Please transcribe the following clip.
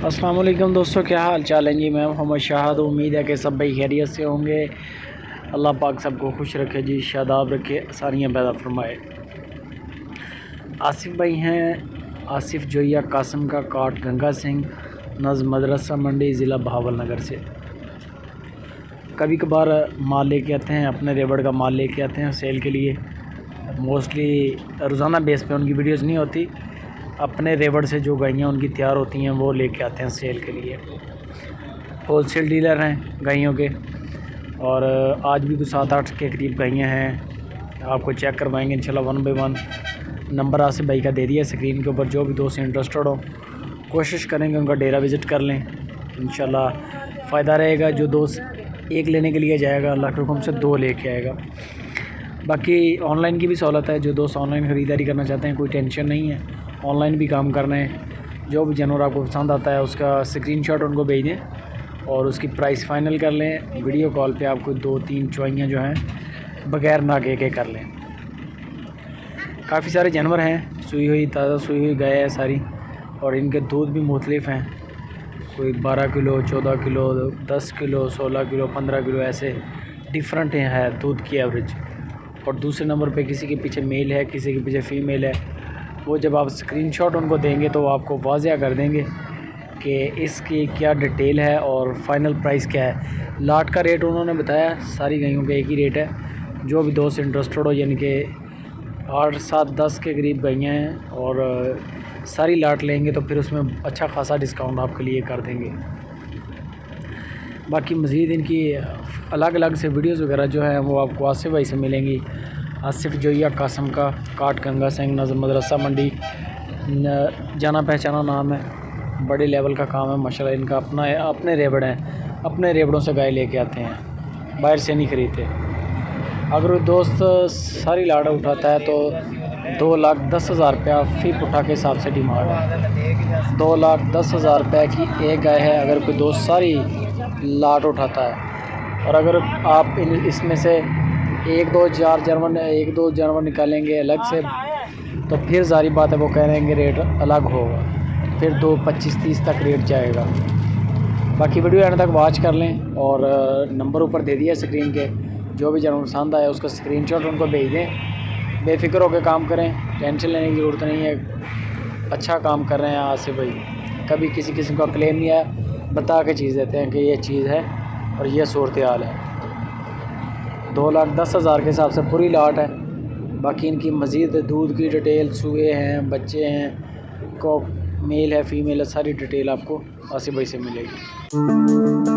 अस्सलाम वालेकुम दोस्तों, क्या हाल चाल है जी। मैं मोहम्मद शाहद। उम्मीद है कि सब भाई खैरियत से होंगे। अल्लाह पाक सबको खुश रखे जी, शादाब रखे, आसानियाँ पैदा फरमाए। आसिफ भाई हैं, आसिफ जोया कासम का काट गंगा सिंह, नज़ मदरसा मंडी, ज़िला बहावलनगर से। कभी कभार माल लेके आते हैं, अपने रेवड़ का माल लेके आते हैं सेल के लिए। मोस्टली रोज़ाना बेस पे उनकी वीडियोज़ नहीं होती। अपने रेवड़ से जो गायें उनकी तैयार होती हैं वो लेके आते हैं सेल के लिए। होलसेल डीलर हैं गायों के। और आज भी कुछ 7-8 के करीब गायें हैं, आपको चेक करवाएंगे इंशाल्लाह 1 बाय 1। नंबर आसिफ भाई का दे दिया स्क्रीन के ऊपर। जो भी दोस्त इंटरेस्टेड हो कोशिश करेंगे उनका डेरा विज़िट कर लें, इंशाल्लाह फ़ायदा रहेगा। जो दोस्त एक लेने के लिए जाएगा अल्लाह के हुक्म से 2 लेके आएगा। बाकी ऑनलाइन की भी सहूलत है। जो दोस्त ऑनलाइन ख़रीदारी करना चाहते हैं कोई टेंशन नहीं है, ऑनलाइन भी काम करना है। जो भी जानवर आपको पसंद आता है उसका स्क्रीनशॉट उनको भेज दें और उसकी प्राइस फ़ाइनल कर लें। वीडियो कॉल पे आपको 2-3 चुवाइयाँ जो हैं बग़ैर नागे के कर लें। काफ़ी सारे जानवर हैं, सुई हुई ताज़ा सुई हुई गाय है सारी, और इनके दूध भी मुख्तलिफ हैं। कोई 12 kilo, 14 kilo, 10 kilo, 16 kilo, 15 kilo, ऐसे डिफरेंट है दूध की एवरेज। और दूसरे नंबर पे किसी के पीछे मेल है, किसी के पीछे फ़ीमेल है। वो जब आप स्क्रीनशॉट उनको देंगे तो आपको वाज़िया कर देंगे कि इसकी क्या डिटेल है और फ़ाइनल प्राइस क्या है। लाट का रेट उन्होंने बताया, सारी गायों का एक ही रेट है। जो भी दोस्त इंटरेस्टेड हो, यानी कि 8, 7, 10 के करीब गायें हैं और सारी लाट लेंगे तो फिर उसमें अच्छा खासा डिस्काउंट आपके लिए कर देंगे। बाकी मज़ीद इनकी अलग अलग से वीडियोस वगैरह जो है वो आपको आसिफ भाई से मिलेंगी। आसिफ जोया कासम का काट गंगा सिंह, नज़र मदरसा मंडी, जाना पहचाना नाम है। बड़े लेवल का काम है माशाल्लाह इनका। अपने रेवड़ हैं, अपने रेवड़ों से गाय लेके आते हैं, बाहर से नहीं ख़रीदते। अगर वो दोस्त सारी लाड़ा उठाता है तो 2,10,000 रुपया फ़ी पुट्ठा के हिसाब से डिमांड है। 2,10,000 रुपये की एक गाय है अगर कोई दोस्त सारी लाट उठाता है। और अगर आप इसमें से 1-2 जानवर निकालेंगे अलग से तो फिर सारी बात है वो कह रहे हैं रेट अलग होगा, फिर 2,25-30 तक रेट जाएगा। बाकी वीडियो एंड तक वॉच कर लें और नंबर ऊपर दे दिया स्क्रीन के। जो भी जानवर पसंद आया उसका स्क्रीनशॉट उनको भेज दें। बेफिक्र होकर काम करें, टेंशन लेने की ज़रूरत नहीं है। अच्छा काम कर रहे हैं आसिफ भाई, कभी किसी किस्म का क्लेम नहीं आया, बता के चीज़ देते हैं कि ये चीज़ है और ये सूरत हाल है। 2,10,000 के हिसाब से पूरी लाट है। बाकी इनकी मज़ीद दूध की डिटेल, सुए हैं, बच्चे हैं, को मेल है, फ़ीमेल है, सारी डिटेल आपको आसिफ भाई से मिलेगी।